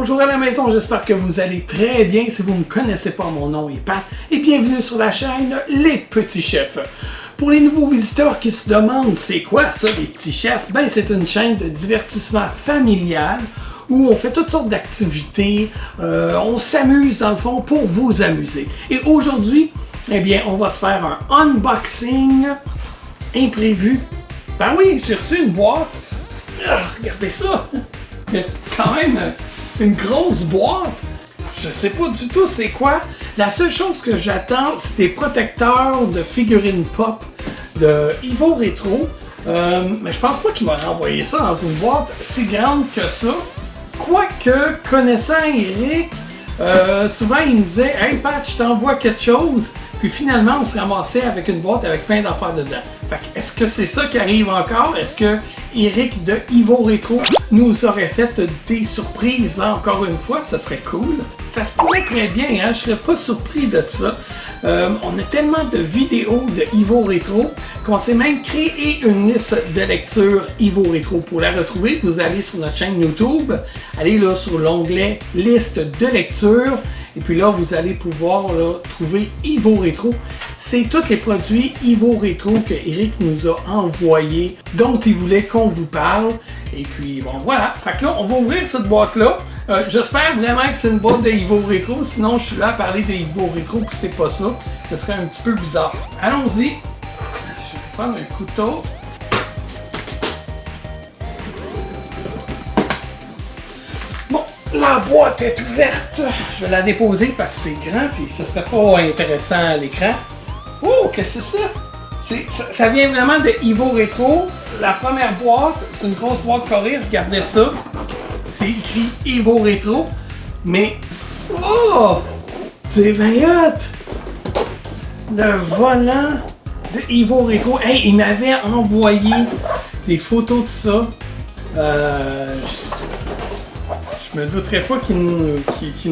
bonjour à la maison, j'espère que vous allez très bien. Si vous ne me connaissez pas, mon nom est Pat et bienvenue sur la chaîne Les Petits Chefs. Pour les nouveaux visiteurs qui se demandent c'est quoi ça, les Petits Chefs, ben c'est une chaîne de divertissement familial où on fait toutes sortes d'activités, on s'amuse dans le fond pour vous amuser. Et aujourd'hui, eh bien, on va se faire un unboxing imprévu. Ben oui, j'ai reçu une boîte. Ah, regardez ça! Quand même une grosse boîte. Je sais pas du tout c'est quoi. La seule chose que j'attends, c'est des protecteurs de figurines pop de Evo Retro. Mais je pense pas qu'il m'a renvoyé ça dans une boîte si grande que ça. Quoique, connaissant Eric, souvent il me disait « Hey Pat, je t'envoie quelque chose ». Puis finalement, on se ramassait avec une boîte avec plein d'affaires dedans. Fait que, est-ce que c'est ça qui arrive encore? Est-ce que Eric de Evo Retro nous aurait fait des surprises encore une fois? Ce serait cool. Ça se pourrait très bien, hein? Je serais pas surpris de ça. On a tellement de vidéos de Evo Retro qu'on s'est même créé une liste de lecture Evo Retro. Pour la retrouver, vous allez sur notre chaîne YouTube, allez là sur l'onglet liste de lecture. Et puis là, vous allez pouvoir là, trouver Evo Retro. C'est tous les produits Evo Retro que Eric nous a envoyés, dont il voulait qu'on vous parle. Et puis, bon, voilà. Fait que là, on va ouvrir cette boîte-là. J'espère vraiment que c'est une boîte de Evo Retro. Sinon, je suis là à parler de Evo Retro, puis c'est pas ça. Ce serait un petit peu bizarre. Allons-y. Je vais prendre un couteau. La boîte est ouverte! Je vais la déposer parce que c'est grand et ce serait pas intéressant à l'écran. Oh, qu'est-ce que c'est ça? Ça vient vraiment de Evo Retro. La première boîte, c'est une grosse boîte carrée, regardez ça. C'est écrit Evo Retro. Mais, oh! C'est bien hot! Le volant de Evo Retro. Hey, il m'avait envoyé des photos de ça. Je me douterais pas qu'il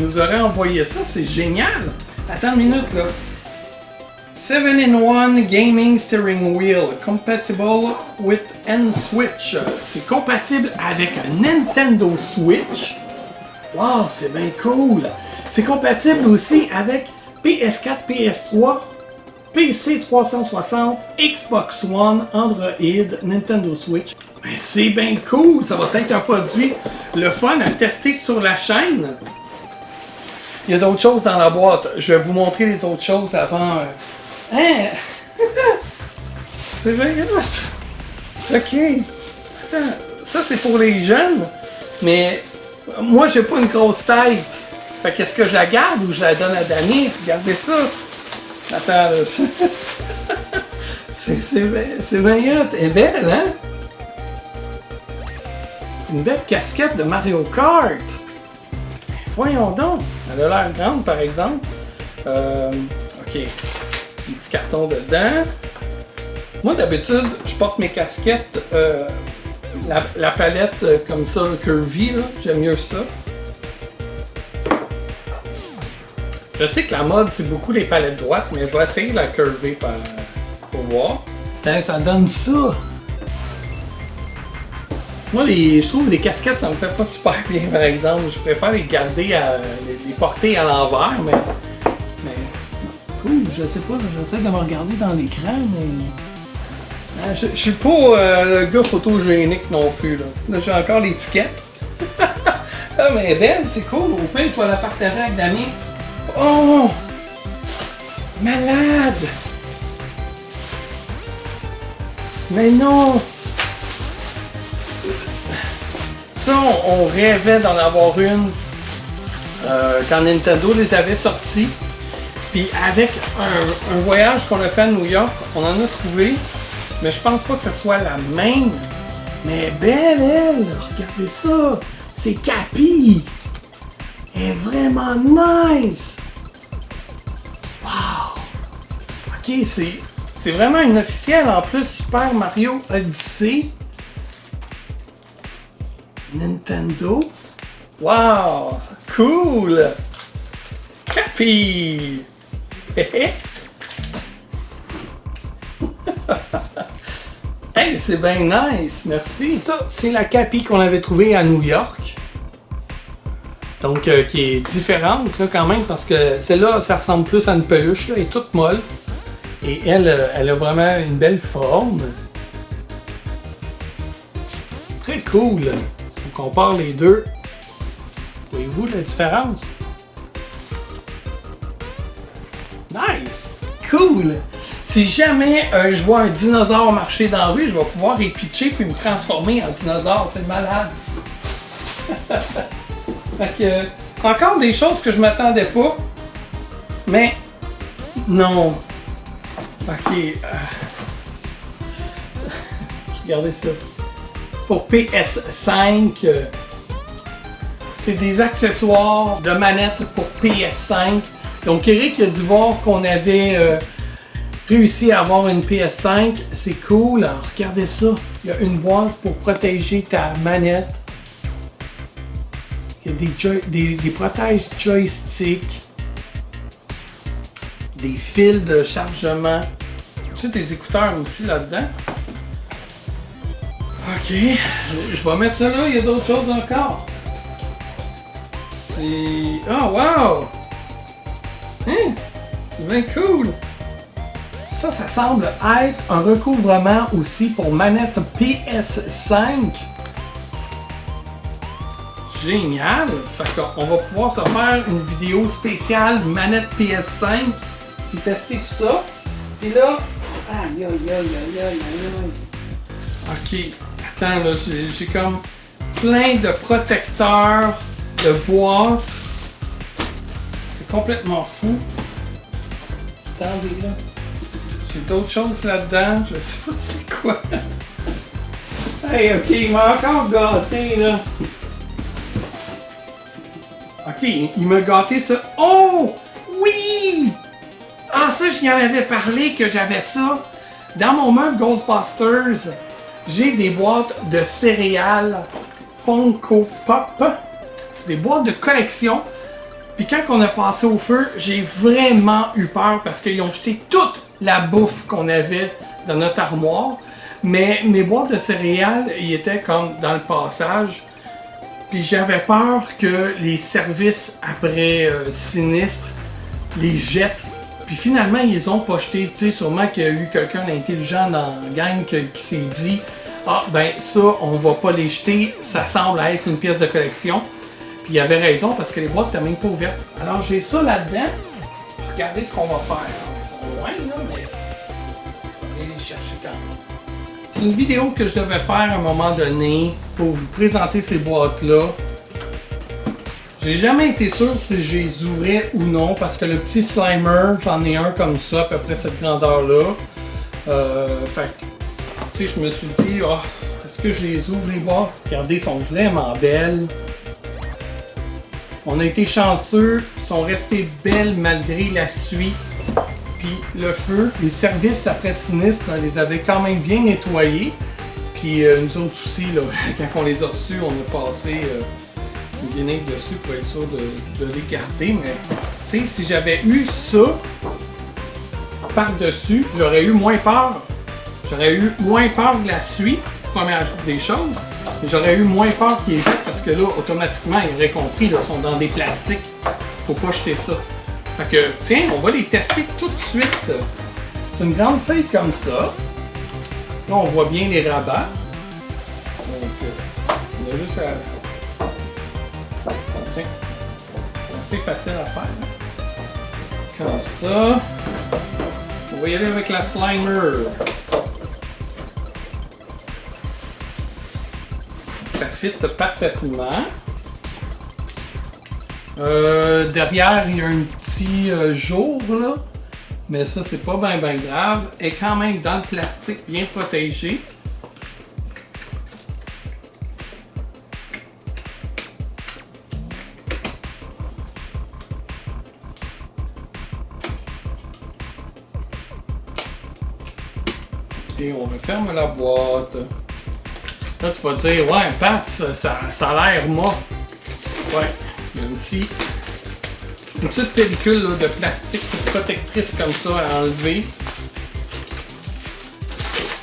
nous aurait envoyé ça, c'est génial! Attends une minute là. 7-in-1 Gaming Steering Wheel, compatible with N-Switch. C'est compatible avec un Nintendo Switch. Wow, c'est bien cool! C'est compatible aussi avec PS4, PS3, PC 360, Xbox One, Android, Nintendo Switch. Ben, c'est bien cool! Ça va être un produit le fun à tester sur la chaîne. Il y a d'autres choses dans la boîte. Je vais vous montrer les autres choses avant. Hein? C'est bien hot! Ok. Attends. Ça, c'est pour les jeunes. Mais moi, j'ai pas une grosse tête. Fait qu'est-ce que je la garde ou je la donne à Danny? Regardez ça! Attends, là. C'est bien hot. Elle est belle, hein? Une belle casquette de Mario Kart. Voyons donc. Elle a l'air grande, par exemple. Ok. Un petit carton dedans. Moi, d'habitude, je porte mes casquettes la palette comme ça, curvy. J'aime mieux ça. Je sais que la mode, c'est beaucoup les palettes droites, mais je vais essayer la curver pour voir. Putain, ça donne ça! Moi, je trouve les casquettes, ça me fait pas super bien, par exemple. Je préfère les garder, les porter à l'envers, mais cool, je sais pas, j'essaie de me regarder dans l'écran, mais... Je suis pas le gars photogénique non plus, là. J'ai encore l'étiquette. Ah, mais belle, c'est cool. Au pire, je vais la partager avec Damien. Oh! Malade! Mais non! Ça, on rêvait d'en avoir une quand Nintendo les avait sortis. Puis avec un voyage qu'on a fait à New York, on en a trouvé. Mais je pense pas que ce soit la même. Mais belle, elle! Regardez ça! C'est Cappy! Elle est vraiment nice! Wow! Ok, c'est vraiment une officielle en plus, Super Mario Odyssey. Nintendo. Wow! Cool! Cappy! Hey, c'est bien nice, merci. Ça, c'est la Cappy qu'on avait trouvée à New York. Donc, qui est différente là, quand même, parce que celle-là, ça ressemble plus à une peluche, là, elle est toute molle. Et elle, elle a vraiment une belle forme. Très cool. Si on compare les deux, voyez-vous la différence? Nice! Cool! Si jamais je vois un dinosaure marcher dans la rue, je vais pouvoir y pitcher puis me transformer en dinosaure. C'est malade! Fait que, encore des choses que je m'attendais pas. Mais, non. Ok. Regardez ça. Pour PS5, c'est des accessoires de manette pour PS5. Donc Eric a dû voir qu'on avait réussi à avoir une PS5. C'est cool. Alors, regardez ça. Il y a une boîte pour protéger ta manette. Il y a des protèges joystick. Des fils de chargement. Tu as des écouteurs aussi là-dedans. Ok, je vais mettre ça là, il y a d'autres choses encore. C'est... Oh wow! Hein? C'est bien cool! Ça semble être un recouvrement aussi pour manette PS5. Génial! Fait qu'on va pouvoir se faire une vidéo spéciale manette PS5 et tester tout ça. Puis là... Aïe aïe aïe aïe aïe aïe. Ok. Attends, là, j'ai comme plein de protecteurs de boîtes. C'est complètement fou. Attendez, là. J'ai d'autres choses là-dedans. Je sais pas c'est quoi. Hey, ok, il m'a encore gâté, là. Ok, il m'a gâté ça. Oh! Oui! Ah, ça, j'y en avais parlé que j'avais ça. Dans mon meuble Ghostbusters, j'ai des boîtes de céréales Funko Pop. C'est des boîtes de collection. Puis quand on a passé au feu, j'ai vraiment eu peur parce qu'ils ont jeté toute la bouffe qu'on avait dans notre armoire. Mais mes boîtes de céréales, ils étaient comme dans le passage. Puis j'avais peur que les services après sinistre les jettent. Puis finalement, ils les ont pas jetés. Tu sais, sûrement qu'il y a eu quelqu'un d'intelligent dans la gang qui s'est dit « Ah, ben ça, on va pas les jeter, ça semble être une pièce de collection. » Puis il avait raison parce que les boîtes n'étaient même pas ouvertes. Alors j'ai ça là-dedans. Regardez ce qu'on va faire. Ils sont loin, là, mais on va aller les chercher quand même. C'est une vidéo que je devais faire à un moment donné pour vous présenter ces boîtes-là. J'ai jamais été sûr si je les ouvrais ou non parce que le petit Slimer, j'en ai un comme ça, à peu près cette grandeur-là. Fait que, tu sais, je me suis dit, oh, est-ce que je les ouvre les boîtes? Regardez, elles sont vraiment belles. On a été chanceux, ils sont restés belles malgré la suie. Puis le feu, les services après sinistre, on les avait quand même bien nettoyés. Puis nous autres aussi, là, quand on les a reçus, on a passé une vinaigre dessus pour être sûr de les garder. Mais tu sais, si j'avais eu ça par-dessus, j'aurais eu moins peur. J'aurais eu moins peur de la suie, première des choses. J'aurais eu moins peur qu'ils les jettent parce que là, automatiquement, ils auraient compris, là, ils sont dans des plastiques. Faut pas jeter ça. Fait que, tiens, on va les tester tout de suite. C'est une grande feuille comme ça. Là, on voit bien les rabats. Donc, on a juste à... Tiens, c'est assez facile à faire. Comme ça. On va y aller avec la Slimer. Ça fit parfaitement. Derrière, il y a un petit jour, là. Mais ça, c'est pas bien grave. Elle est quand même dans le plastique, bien protégée. Et on referme la boîte. Là, tu vas te dire, ouais, Pat, ça a l'air mort. Ouais, il y a une petite pellicule là, de plastique protectrice comme ça à enlever.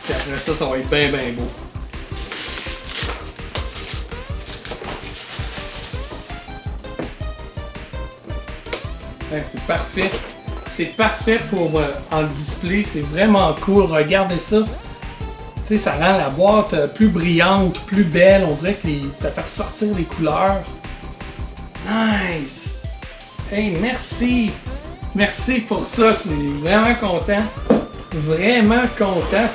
Puis après ça, ça va être bien beau. Ben, c'est parfait. C'est parfait pour en display. C'est vraiment cool. Regardez ça. Tu sais, ça rend la boîte plus brillante, plus belle. On dirait que ça fait ressortir les couleurs. Nice! Hey, merci! Merci pour ça. Je suis vraiment content. Vraiment content.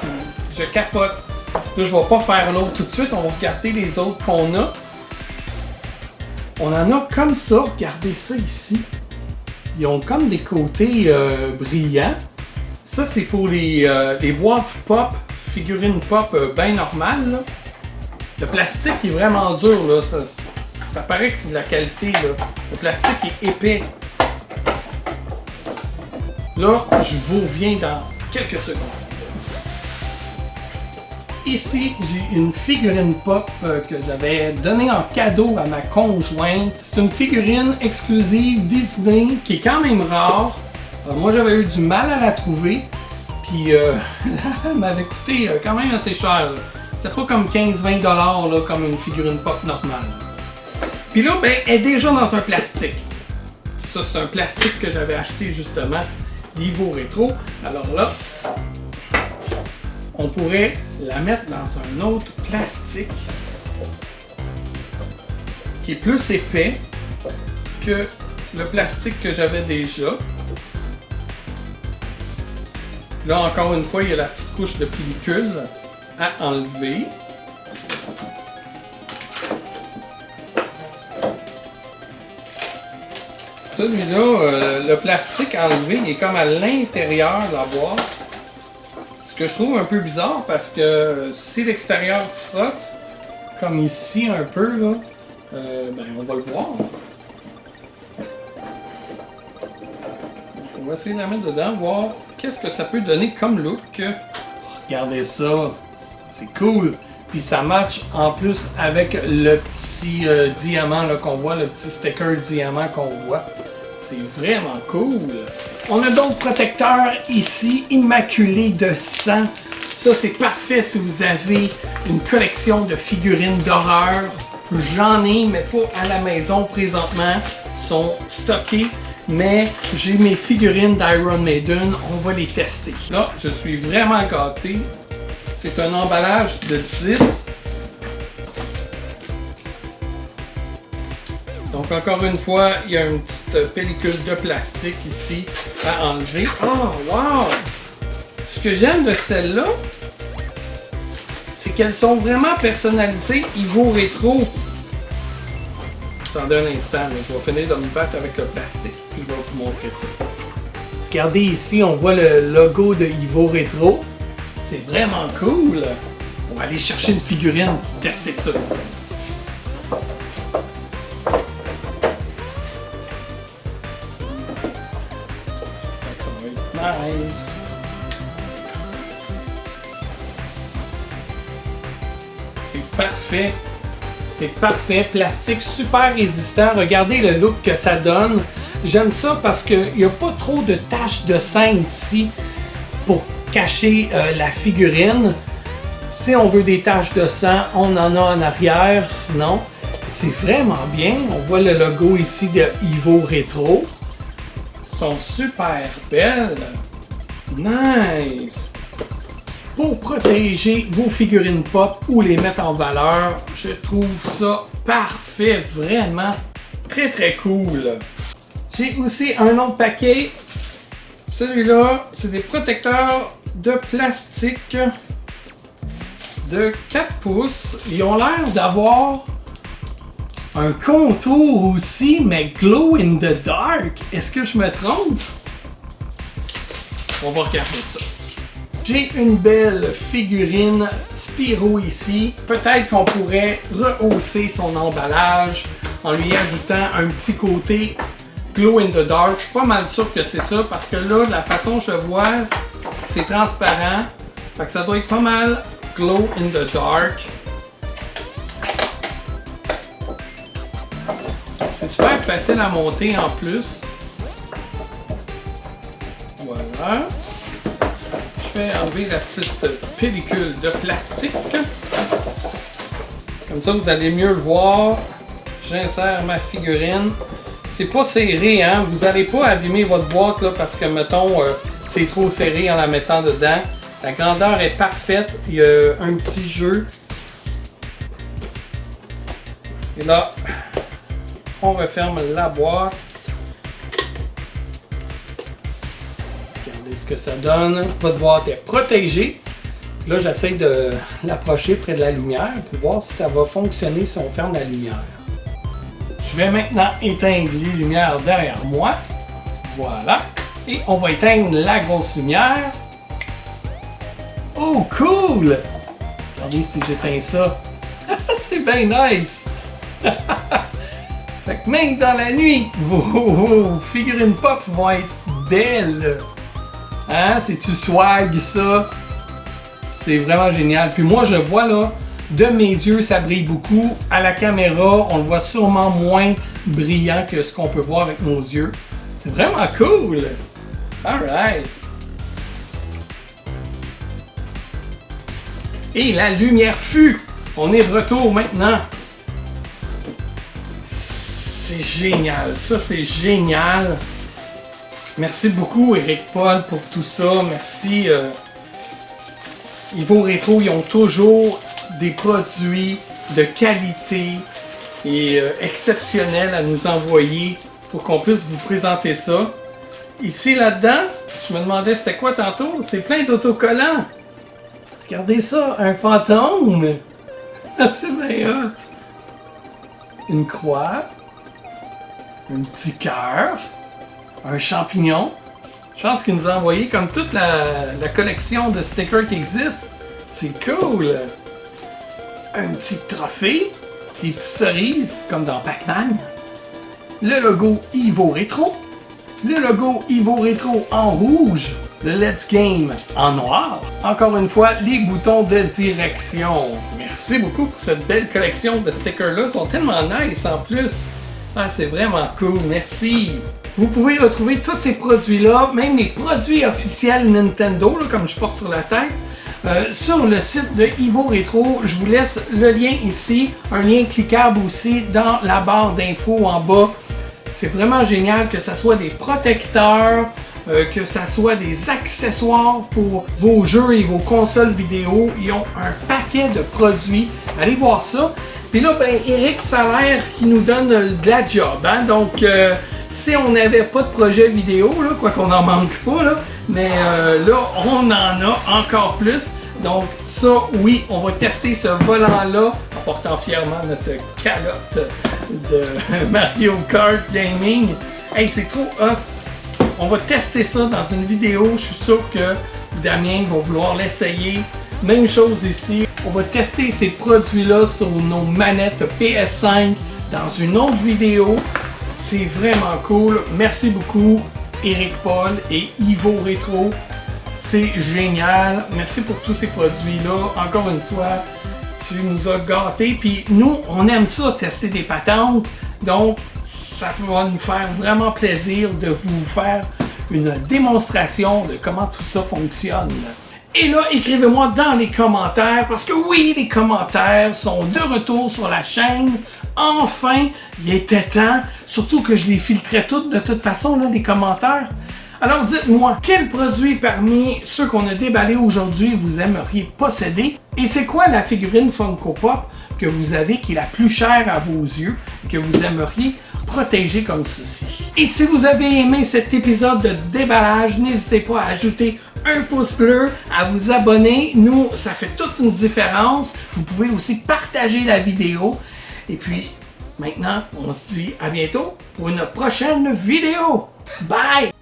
Je capote. Là, je vais pas faire l'autre tout de suite. On va regarder les autres qu'on a. On en a comme ça. Regardez ça ici. Ils ont comme des côtés brillants. Ça, c'est pour les boîtes pop, figurines pop bien normales. Là. Le plastique est vraiment dur. Là. Ça paraît que c'est de la qualité. Là. Le plastique est épais. Là, je vous reviens dans quelques secondes. Ici, j'ai une figurine pop que j'avais donnée en cadeau à ma conjointe. C'est une figurine exclusive Disney qui est quand même rare. Moi, j'avais eu du mal à la trouver. Puis, elle m'avait coûté quand même assez cher. C'est pas comme 15-20$ là, comme une figurine pop normale. Puis là, ben, elle est déjà dans un plastique. Ça, c'est un plastique que j'avais acheté justement d'Ivo Retro. Alors là, on pourrait la mettre dans un autre plastique qui est plus épais que le plastique que j'avais déjà. Là, encore une fois, il y a la petite couche de pellicule à enlever. Celui-là, le plastique enlevé, il est comme à l'intérieur de la boîte. Ce que je trouve un peu bizarre parce que si l'extérieur frotte, comme ici un peu, là, ben on va le voir. Donc, on va essayer de la mettre dedans, voir qu'est-ce que ça peut donner comme look. Regardez ça, c'est cool. Puis ça match en plus avec le petit diamant qu'on voit, le petit sticker diamant qu'on voit. C'est vraiment cool. On a d'autres protecteurs ici, immaculés de sang. Ça, c'est parfait si vous avez une collection de figurines d'horreur. J'en ai, mais pas à la maison présentement. Ils sont stockés. Mais j'ai mes figurines d'Iron Maiden. On va les tester. Là, je suis vraiment gâté. C'est un emballage de 10. Donc encore une fois, il y a une petite pellicule de plastique ici à enlever. Oh wow! Ce que j'aime de celles-là, c'est qu'elles sont vraiment personnalisées Ivo Retro. Attendez un instant, là, je vais finir de me battre avec le plastique et je vais vous montrer ça. Regardez ici, on voit le logo de Ivo Retro. C'est vraiment cool! On va aller chercher une figurine pour tester ça. Nice! C'est parfait! C'est parfait! Plastique super résistant. Regardez le look que ça donne. J'aime ça parce qu'il n'y a pas trop de taches de sang ici pour cacher la figurine. Si on veut des taches de sang, on en a en arrière. Sinon, c'est vraiment bien. On voit le logo ici de Ivo Retro. Ils sont super belles. Nice! Pour protéger vos figurines pop ou les mettre en valeur, je trouve ça parfait. Vraiment très très cool. J'ai aussi un autre paquet. Celui-là, c'est des protecteurs de plastique de 4 pouces. Ils ont l'air d'avoir un contour aussi, mais glow in the dark. Est-ce que je me trompe? On va regarder ça. J'ai une belle figurine Spyro ici. Peut-être qu'on pourrait rehausser son emballage en lui ajoutant un petit côté glow in the dark. Je suis pas mal sûr que c'est ça parce que là, de la façon dont je le vois, c'est transparent. Fait que ça doit être pas mal glow in the dark. C'est super facile à monter en plus. Voilà. Je vais enlever la petite pellicule de plastique. Comme ça, vous allez mieux le voir. J'insère ma figurine. c'est pas serré, hein. Vous allez pas abîmer votre boîte là, parce que, mettons, c'est trop serré en la mettant dedans. La grandeur est parfaite. Il y a un petit jeu. Et là, on referme la boîte. Regardez ce que ça donne. Votre boîte est protégée. Là, j'essaie de l'approcher près de la lumière pour voir si ça va fonctionner si on ferme la lumière. Je vais maintenant éteindre les lumières derrière moi. Voilà. Et on va éteindre la grosse lumière. Oh, cool! Regardez si j'éteins ça. C'est bien nice! Fait que même dans la nuit, vos figurines pop vont être belles. Hein? C'est-tu swag ça? C'est vraiment génial. Puis moi, je vois là, de mes yeux, ça brille beaucoup. À la caméra, on le voit sûrement moins brillant que ce qu'on peut voir avec nos yeux. C'est vraiment cool! Alright! Et la lumière fut! On est de retour maintenant! C'est génial! Ça, c'est génial! Merci beaucoup, Eric Paul, pour tout ça. Merci. Ivo Rétro, ils ont toujours des produits de qualité et exceptionnels à nous envoyer pour qu'on puisse vous présenter ça. Ici, là-dedans, je me demandais c'était quoi tantôt? C'est plein d'autocollants! Regardez ça, un fantôme! C'est bien hot! Une croix, un petit cœur, un champignon. Je pense qu'il nous a envoyé comme toute la collection de stickers qui existe. C'est cool! Un petit trophée, des petites cerises comme dans Pac-Man. Le logo Ivo Rétro. Le logo Ivo Rétro en rouge. Le Let's Game en noir. Encore une fois, les boutons de direction. Merci beaucoup pour cette belle collection de stickers-là. Ils sont tellement nice en plus. Ah, c'est vraiment cool. Merci. Vous pouvez retrouver tous ces produits-là, même les produits officiels Nintendo, là, comme je porte sur la tête, sur le site de Ivo Rétro. Je vous laisse le lien ici, un lien cliquable aussi dans la barre d'infos en bas. C'est vraiment génial que ce soit des protecteurs, que ce soit des accessoires pour vos jeux et vos consoles vidéo. Ils ont un paquet de produits. Allez voir ça. Puis là, ben, Eric Salaire qui nous donne de la job. Hein? Donc, si on n'avait pas de projet vidéo, là, quoi qu'on n'en manque pas, là, mais là, on en a encore plus. Donc, ça, oui, on va tester ce volant-là en portant fièrement notre calotte de Mario Kart Gaming. Hey, c'est trop hot! On va tester ça dans une vidéo. Je suis sûr que Damien va vouloir l'essayer. Même chose ici. On va tester ces produits-là sur nos manettes PS5 dans une autre vidéo. C'est vraiment cool. Merci beaucoup, Eric Paul et Ivo Rétro. C'est génial. Merci pour tous ces produits-là. Encore une fois, tu nous as gâtés. Puis nous, on aime ça, tester des patentes. Donc, ça va nous faire vraiment plaisir de vous faire une démonstration de comment tout ça fonctionne. Et là, écrivez-moi dans les commentaires, parce que oui, les commentaires sont de retour sur la chaîne. Enfin, il était temps, surtout que je les filtrais toutes de toute façon, là, les commentaires. Alors dites-moi, quel produit parmi ceux qu'on a déballés aujourd'hui vous aimeriez posséder? Et c'est quoi la figurine Funko Pop que vous avez qui est la plus chère à vos yeux et que vous aimeriez protéger comme ceci? Et si vous avez aimé cet épisode de déballage, n'hésitez pas à ajouter un pouce bleu, à vous abonner. Nous, ça fait toute une différence. Vous pouvez aussi partager la vidéo. Et puis, maintenant, on se dit à bientôt pour une prochaine vidéo. Bye!